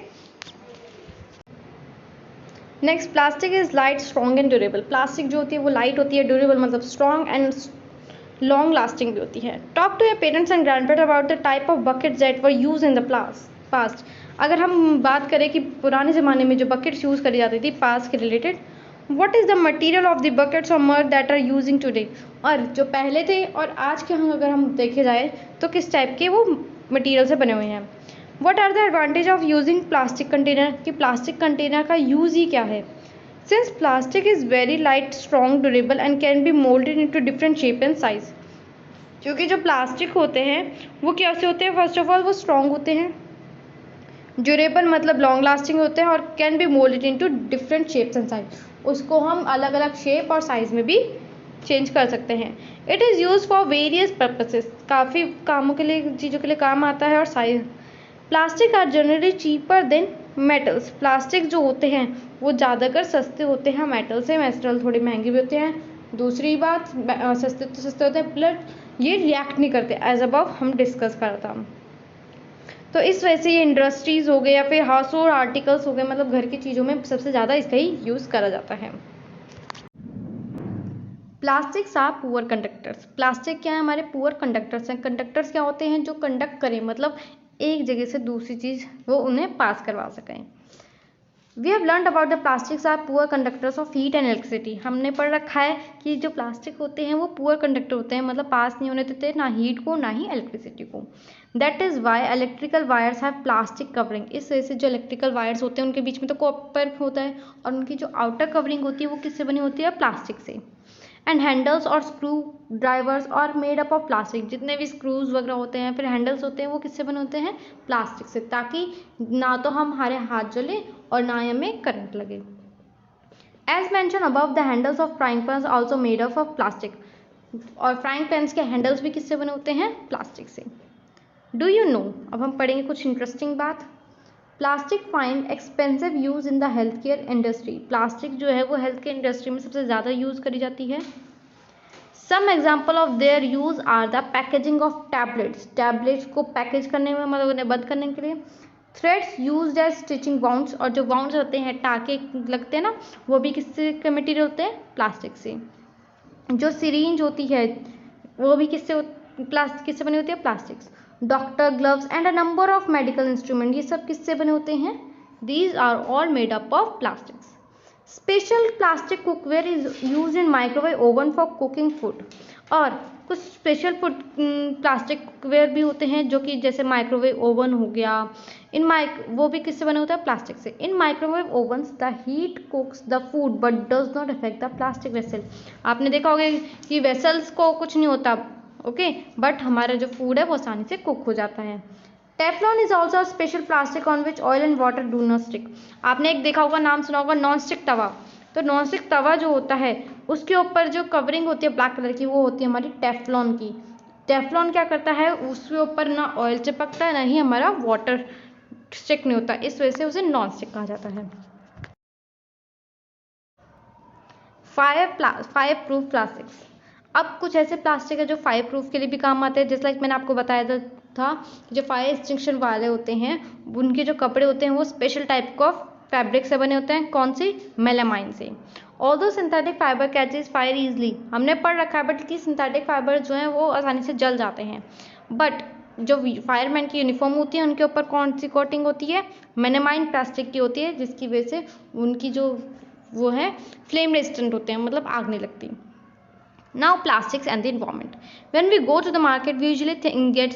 Next, plastic is light, strong and durable. Plastic जो होती है वो लाइट होती है, ड्यूरेबल मतलब स्ट्रॉन्ग एंड लॉन्ग लास्टिंग भी होती है। Talk to your parents and grandparents about the type of buckets that were use in the past. अगर हम बात करें कि पुराने ज़माने में जो बकेट्स यूज़ करी जाती थी पास्ट के related, what is the material of the buckets और मग दैट आर यूजिंग टुडे। और जो पहले थे और आज के हम अगर हम देखे जाए तो किस टाइप के वो मटीरियल से बने हुए हैं। What are the advantage of using plastic container, कि प्लास्टिक कंटेनर का यूज़ ही क्या है। Since plastic is very light, strong, durable and can be moulded into different shape and size. क्योंकि जो प्लास्टिक होते हैं वो कैसे होते हैं, फर्स्ट ऑफ ऑल वो स्ट्रॉन्ग होते हैं, ड्यूरेबल मतलब लॉन्ग लास्टिंग होते हैं, और can be moulded into different shapes and size, उसको हम अलग अलग शेप और साइज़ में भी चेंज कर सकते हैं। It is use for various purposes, काफ़ी कामों के लिए, चीज़ों के लिए काम आता है। और size, plastic are generally cheaper than metals. Plastic जो होते हैं वो ज़्यादातर सस्ते होते हैं मेटल से, मेटल थोड़े महंगे भी होते हैं। दूसरी बात, सस्ते तो सस्ते होते हैं, प्लस ये रिएक्ट नहीं करते, एज अबव हम डिस्कस करा था। तो इस वजह से ये इंडस्ट्रीज़ हो गए या फिर हाउस होल्ड आर्टिकल्स हो गए, मतलब घर की चीज़ों में सबसे ज़्यादा इसका ही यूज़ करा जाता है। Plastics are poor conductors. Plastic क्या है, हमारे पुअर कंडक्टर्स हैं। कंडक्टर्स क्या होते हैं, जो कंडक्ट करें, मतलब एक जगह से दूसरी चीज़ वो उन्हें पास करवा सकें। We have learn about the plastics are poor conductors of heat and electricity. हमने पढ़ रखा है कि जो प्लास्टिक होते हैं वो पुअर कंडक्टर होते हैं, मतलब पास नहीं होने देते ना हीट को ना ही इलेक्ट्रिसिटी को। That is Y electrical wires have plastic covering. इस वजह से जो इलेक्ट्रिकल वायर्स होते हैं उनके बीच में तो कॉपर होता है, और उनकी जो आउटर कवरिंग होती है वो किससे बनी होती है, प्लास्टिक से। एंड हैंडल्स और स्क्रू ड्राइवर्स और मेड अप ऑफ प्लास्टिक, जितने भी स्क्रूज वगैरह होते हैं फिर हैंडल्स होते हैं वो किससे बने होते हैं, प्लास्टिक से, ताकि ना तो हमारे हाथ जले और ना ही हमें करंट लगे। As mention above the handles of frying pan also made up of plastic, और फ्राइंग पैन्स के हैंडल्स भी किससे बने होते हैं, प्लास्टिक से। डू यू नो, अब हम पढ़ेंगे कुछ इंटरेस्टिंग बात। Plastic find expensive use in the health care industry, plastic जो है वो हेल्थ केयर इंडस्ट्री में सबसे ज़्यादा यूज़ करी जाती है। Some example of their use are the packaging of tablets, tablets को पैकेज करने में, मतलब उन्हें बंद करने के लिए। Threads use as stitching wounds, और जो वाउंड्स होते हैं टाके लगते हैं ना, वो भी किससे के मटेरियल होते हैं, प्लास्टिक से। जो सिरिंज होती है वो भी किससे बनी होती है, plastics. Doctor gloves and a number of medical instrument, ये सब किससे बने होते हैं, these are all made up of plastics. Special plastic cookware is use in microwave oven for cooking food, और कुछ स्पेशल फूड प्लास्टिक कुकवेयर भी होते हैं जो कि जैसे माइक्रोवेव ओवन हो गया, वो भी किससे बने होता है, प्लास्टिक से। In microwave ovens the heat cooks the food but does not affect the plastic vessel, आपने देखा होगा कि वेसल्स को कुछ नहीं होता, ओके, बट हमारा जो फूड है वो आसानी से कुक हो जाता है। Teflon is also a special plastic on which oil and water do not stick, आपने एक देखा होगा, नाम सुना होगा, नॉन स्टिक तवा। तो नॉन स्टिक तवा जो होता है उसके ऊपर जो कवरिंग होती है ब्लैक कलर की, वो होती है हमारी टेफ्लॉन की। टेफ्लॉन क्या करता है, उसके ऊपर ना ऑयल चिपकता है ना ही हमारा वाटर स्टिक नहीं होता, इस वजह से उसे नॉन स्टिक कहा जाता है। फायर प्रूफ प्लास्टिक्स, अब कुछ ऐसे प्लास्टिक है जो फायर प्रूफ के लिए भी काम आते हैं, जैसे लाइक मैंने आपको बताया था जो फायर एक्सटिंक्शन वाले होते हैं उनके जो कपड़े होते हैं वो स्पेशल टाइप ऑफ फैब्रिक से बने होते हैं, कौन सी, मेलामाइन से। Although synthetic fibre catches fire easily, हमने पढ़ रखा है बट कि सिंथेटिक फाइबर जो हैं वो आसानी से जल जाते हैं, बट जो फायरमैन की यूनिफॉर्म होती है उनके ऊपर कौन सी कोटिंग होती है, मेलामाइन प्लास्टिक की होती है, जिसकी वजह से उनकी जो वो है फ्लेम रेजिस्टेंट होते हैं, मतलब आग नहीं लगती। Now plastics and the environment. When we go to the market, we usually get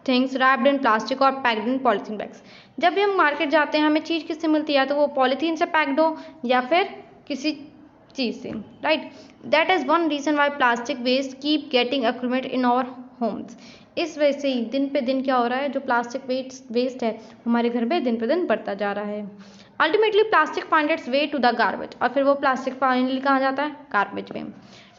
things wrapped in plastic or packed in polythene bags. जब भी हम मार्केट जाते हैं हमें चीज़ किससे मिलती है, तो वो पॉलीथीन से पैक्ड हो या फिर किसी चीज़ से, right. That is one reason why plastic waste keep getting accumulate in our homes, इस वजह से ही दिन पे दिन क्या हो रहा है, जो प्लास्टिक वेस्ट है हमारे घर में दिन पे दिन बढ़ता जा रहा है। Ultimately plastic find its way to the garbage, और फिर वो प्लास्टिक फाइनली कहाँ जाता है, गार्बेज में।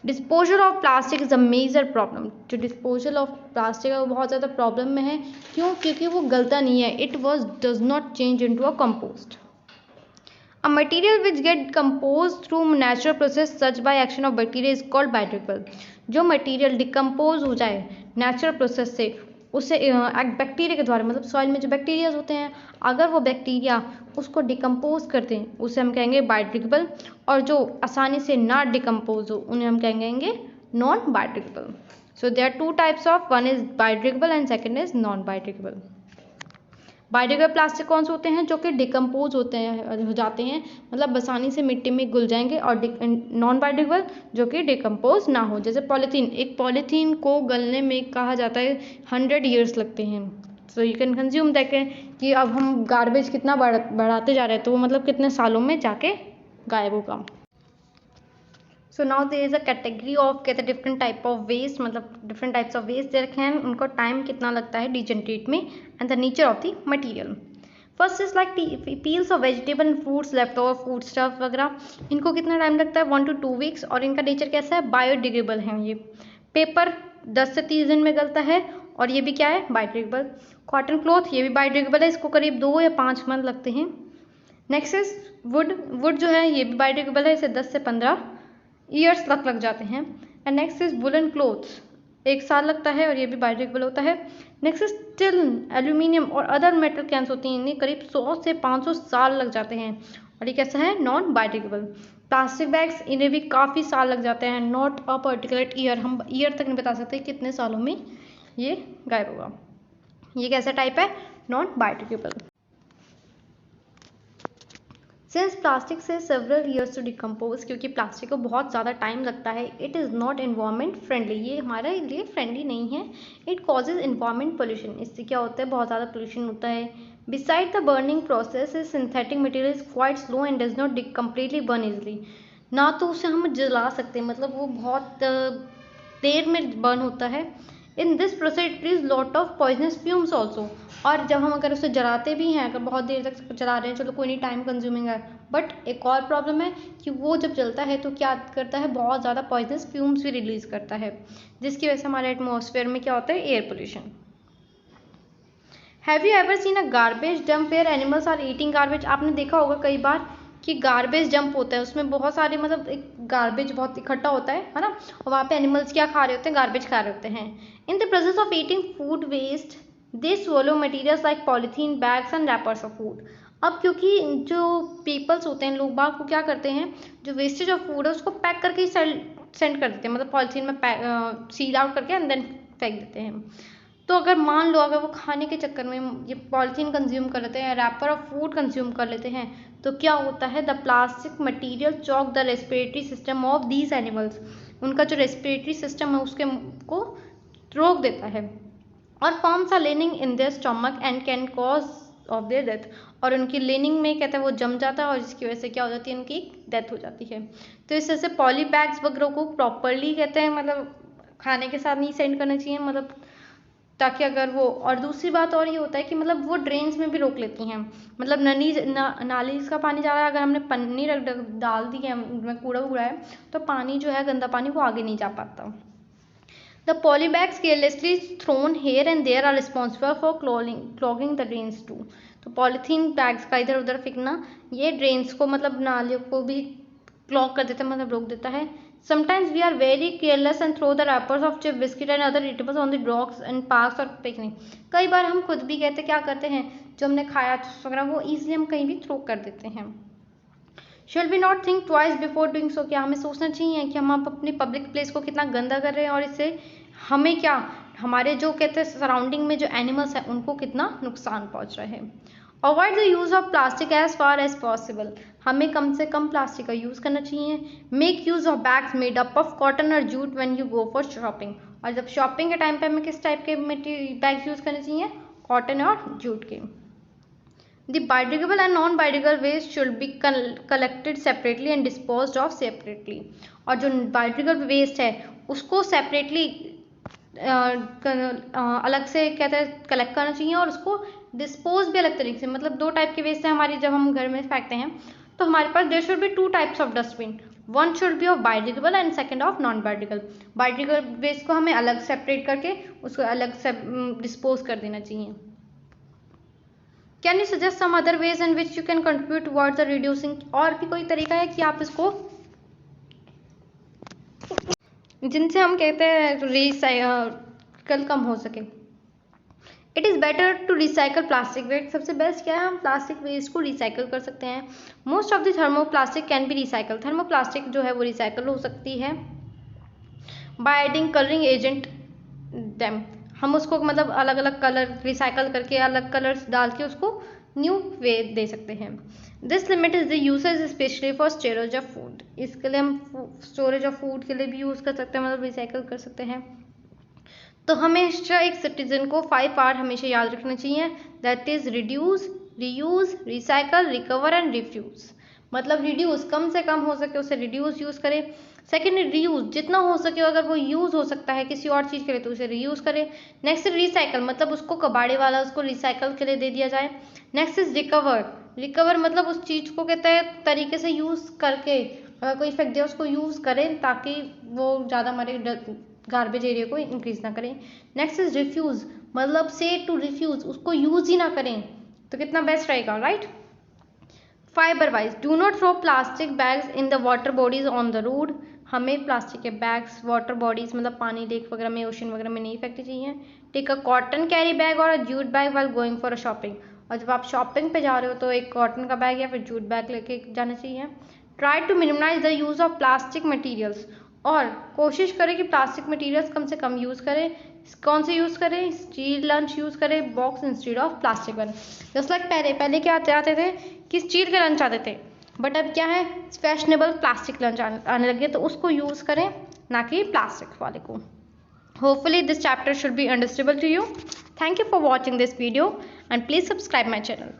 Disposal of plastic is a major problem, जो डिस्पोजल ऑफ प्लास्टिक है वो बहुत ज़्यादा प्रॉब्लम में है, क्यों, क्योंकि वो गलता नहीं है, it does not change into a compost. A material which get compose through natural process such by action of bacteria is called biodegradable, जो मटेरियल डिकम्पोज हो जाए नेचुरल प्रोसेस से, उसे बैक्टीरिया के द्वारा, मतलब सॉइल में जो बैक्टीरियाज होते हैं अगर वो बैक्टीरिया उसको डिकम्पोज करते हैं उसे हम कहेंगे बायोडिग्रेडेबल, और जो आसानी से ना डिकम्पोज हो उन्हें हम कहेंगे non biodegradable. So there are two types of, one is biodegradable and second is non biodegradable. Biodegradable plastic कौन से होते हैं, जो कि डिकम्पोज हो जाते हैं, मतलब आसानी से मिट्टी में घुल जाएंगे, और नॉन बायोडिग्रेडेबल जो कि डिकम्पोज ना हो, जैसे पॉलीथीन, एक पॉलीथीन को गलने में कहा जाता है 100 ईयर्स लगते हैं। सो यू कैन कंज्यूम देखें कि अब हम गार्बेज कितना बढ़ाते जा रहे हैं, तो वो मतलब कितने सालों में जाके गायब होगा। So now there is a category of, कहते हैं डिफरेंट टाइप ऑफ वेस्ट, मतलब डिफरेंट टाइप्स ऑफ वेस्ट दे रखे हैं, उनको टाइम कितना लगता है डिजनरेट में, and the nature of the material. First is like peels of vegetable and fruits, left over food stuff वगैरह, इनको कितना टाइम लगता है, 1 to 2 वीक्स, और इनका नेचर कैसा है, बायोडिग्रेडेबल है ये। पेपर 10 से 30 दिन में गलता है, और ये भी क्या है, बायोडिग्रेडेबल। कॉटन क्लॉथ, ये भी बायोडिग्रेडेबल है, इसको करीब 2 या 5 मंथ लगते हैं। नेक्स्ट इज वुड जो है ये भी बायोडिग्रेडेबल है, इसे 10 से 15 ईयर्स लग जाते हैं। And next is woollen clothes, 1 साल लगता है, और ये भी बायोडिग्रेडेबल होता है। नेक्स्ट इज स्टील, एल्यूमिनियम और अदर मेटल कैंस होती हैं, इन्हें करीब 100 से 500 साल लग जाते हैं, और ये कैसा है, नॉन बायोडिग्रेडेबल। प्लास्टिक बैग्स, इन्हें भी काफ़ी साल लग जाते हैं, नॉट अ पर्टिकुलर ईयर, हम ईयर तक नहीं बता सकते कितने सालों में ये गायब होगा। ये कैसा टाइप है, नॉन बायोडिग्रेडेबल। सिंस प्लास्टिक से सेवरल ईयर्स टू डिकम्पोज, क्योंकि प्लास्टिक को बहुत ज़्यादा टाइम लगता है, it is not environment friendly, ये हमारे लिए फ्रेंडली नहीं है। इट कॉजेज एनवायरमेंट पोल्यूशन, इससे क्या होता है, बहुत ज़्यादा पोल्यूशन होता है। Beside the burning process, synthetic material is quite slow and does not completely burn easily, ना तो उसे हम जला सकते हैं, मतलब वो बहुत देर में बर्न होता है। In this process it is lot of poisonous fumes also. और जब हम अगर उसे जलाते भी हैं, अगर बहुत देर तक जला रहे हैं, चलो कोई नहीं, टाइम कंज्यूमिंग है, बट एक और प्रॉब्लम है कि वो जब जलता है तो क्या करता है, बहुत ज़्यादा पॉइजनस फ्यूम्स भी रिलीज करता है, जिसकी वजह से हमारे एटमॉस्फेयर में क्या होता है, air pollution. Have you ever seen a garbage dump where animals are eating garbage? आपने देखा होगा कई बार कि गार्बेज डंप होता है, उसमें बहुत सारे, मतलब एक गार्बेज बहुत इकट्ठा होता है ना, और वहाँ पे एनिमल्स क्या खा रहे होते हैं, गार्बेज खा रहे होते हैं। In the process of eating food waste they swallow materials like polythene bags and wrappers of food. अब क्योंकि जो पीपल्स होते हैं, लोग बाग, को क्या करते हैं, जो वेस्टेज ऑफ फूड है उसको पैक करके ही सेंड कर देते हैं, मतलब पॉलीथीन में सील आउट करके एंड देन फेंक देते हैं। तो अगर मान लो अगर वो खाने के चक्कर में ये पॉलीथीन कंज्यूम कर लेते हैं, रैपर ऑफ फूड कंज्यूम कर लेते हैं, तो क्या होता है, the plastic material chalk the respiratory system of these animals. उनका जो रेस्पिरेटरी सिस्टम है उसके को रोक देता है, और forms are lining in their stomach and can cause of their death. और उनकी लेनिंग में कहते हैं वो जम जाता है, और जिसकी वजह से क्या हो जाती है, उनकी डेथ हो जाती है। तो इस तरह से पॉली बैग्स वगैरह को प्रॉपरली कहते हैं, मतलब खाने के साथ नहीं सेंड करना चाहिए, मतलब ताकि अगर वो, और दूसरी बात और ये होता है कि मतलब वो ड्रेन्स में भी रोक लेती हैं, मतलब नाली का पानी जा रहा है, अगर हमने पन्नी डाल दी है, उनमें कूड़ा वूड़ा है, तो पानी जो है, गंदा पानी, वो आगे नहीं जा पाता। The polybags carelessly thrown here and there are responsible for clogging the drains too. तो पॉलीथीन बैग्स का इधर उधर फेंकना, ये ड्रेन्स को, मतलब नालियों को भी क्लॉग कर देता है, मतलब रोक देता है। Sometimes we are very careless and throw the wrappers of chip biscuit and other eatables on the rocks and parks or picnic. कई बार हम खुद भी कहते क्या करते हैं, जो हमने खाया वगैरह वो इजीली हम कहीं भी थ्रो कर देते हैं। Shall we not think twice before doing so? क्या हमें सोचना चाहिए कि हम अपनी पब्लिक प्लेस को कितना गंदा कर रहे हैं, और इससे हमें क्या, हमारे जो कहते हैं सराउंडिंग में जो एनिमल्स हैं उनको कितना नुकसान पहुंच रहा है। Avoid the use of plastic as far as possible. हमें कम से कम प्लास्टिक का यूज़ करना चाहिए। Make use of bags made up of cotton और jute when you go for shopping. और जब शॉपिंग के टाइम पे हमें किस टाइप के बैग्स यूज़ करने चाहिए, कॉटन और जूट के। The biodegradable and non biodegradable waste should be collected separately and disposed of separately. और जो बायोडिग्रेडेबल वेस्ट है उसको सेपरेटली अलग से कहते हैं कलेक्ट करना चाहिए, और उसको डिस्पोज भी अलग तरीके से, मतलब दो टाइप के वेस्ट है हमारी, जब हम घर में फेंकते हैं तो हमारे पास there should be two types of dustbin, one should be of biodegradable and second of non biodegradable. Biodegradable waste को हमें अलग सेपरेट करके उसको अलग से डिस्पोज कर देना चाहिए। Can you suggest some other ways in which you can contribute towards the reducing? और भी कोई तरीका है कि आप इसको, जिनसे हम कहते हैं रिसाइकल कम हो सके। It is better to recycle plastic waste. सबसे बेस्ट क्या है, हम प्लास्टिक वेस्ट को रिसाइकल कर सकते हैं। Most of the thermoplastic can be recycle. Thermoplastic जो है वो रिसाइकल हो सकती है by adding colouring agent them. हम उसको मतलब अलग अलग कलर रिसाइकल करके अलग कलर्स डाल के उसको न्यू वे दे सकते हैं। This limit is the usage specially for storage of food. इसके लिए हम स्टोरेज ऑफ फूड के लिए भी यूज़ कर सकते हैं, मतलब रिसाइकल कर सकते हैं। तो हमेशा एक सिटीजन को 5R हमेशा याद रखना चाहिए, that is reduce, reuse, recycle, recover and refuse. मतलब रिड्यूस कम से कम हो सके उसे रिड्यूस यूज़ करें। सेकेंड रीयूज, जितना हो सके अगर वो यूज़ हो सकता है किसी और चीज़ के लिए तो उसे रीयूज़ करें। नेक्स्ट इज रिसाइकल, मतलब उसको कबाड़े वाला उसको रिसाइकल के लिए दे दिया जाए। Next is recover. रिकवर मतलब उस चीज़ को कहते हैं तरीके से यूज़ करके, अगर कोई फेंक दिया उसको यूज़ करें ताकि वो ज़्यादा हमारे गार्बेज एरिया को इंक्रीज ना करें। नेक्स्ट इज रिफ्यूज, मतलब से टू रिफ्यूज, उसको यूज़ ही ना करें तो कितना बेस्ट रहेगा, right. Fibre wise, do not throw plastic bags in the water bodies on the road. हमें प्लास्टिक के बैग्स वाटर बॉडीज मतलब पानी लेक वगैरह में, ओशन वगैरह में नहीं फेंकनी चाहिए। Take a cotton carry bag और a jute bag while going for a shopping. और जब आप शॉपिंग पे जा रहे हो तो एक कॉटन का बैग या फिर जूट बैग लेके जाना चाहिए। Try to minimise the use of plastic materials, और कोशिश करें कि प्लास्टिक मटीरियल्स कम से कम यूज़ करें। कौन से यूज़ करें, स्टील लंच यूज़ करें, box instead of plastic one. Just like पहले क्या आते थे कि स्टील के लंच आते थे, बट अब क्या है फैशनेबल प्लास्टिक लंच आने लगे, तो उसको यूज़ करें ना कि प्लास्टिक वाले को। Hopefully this chapter should be understandable to you. Thank you for watching this video and please subscribe my channel.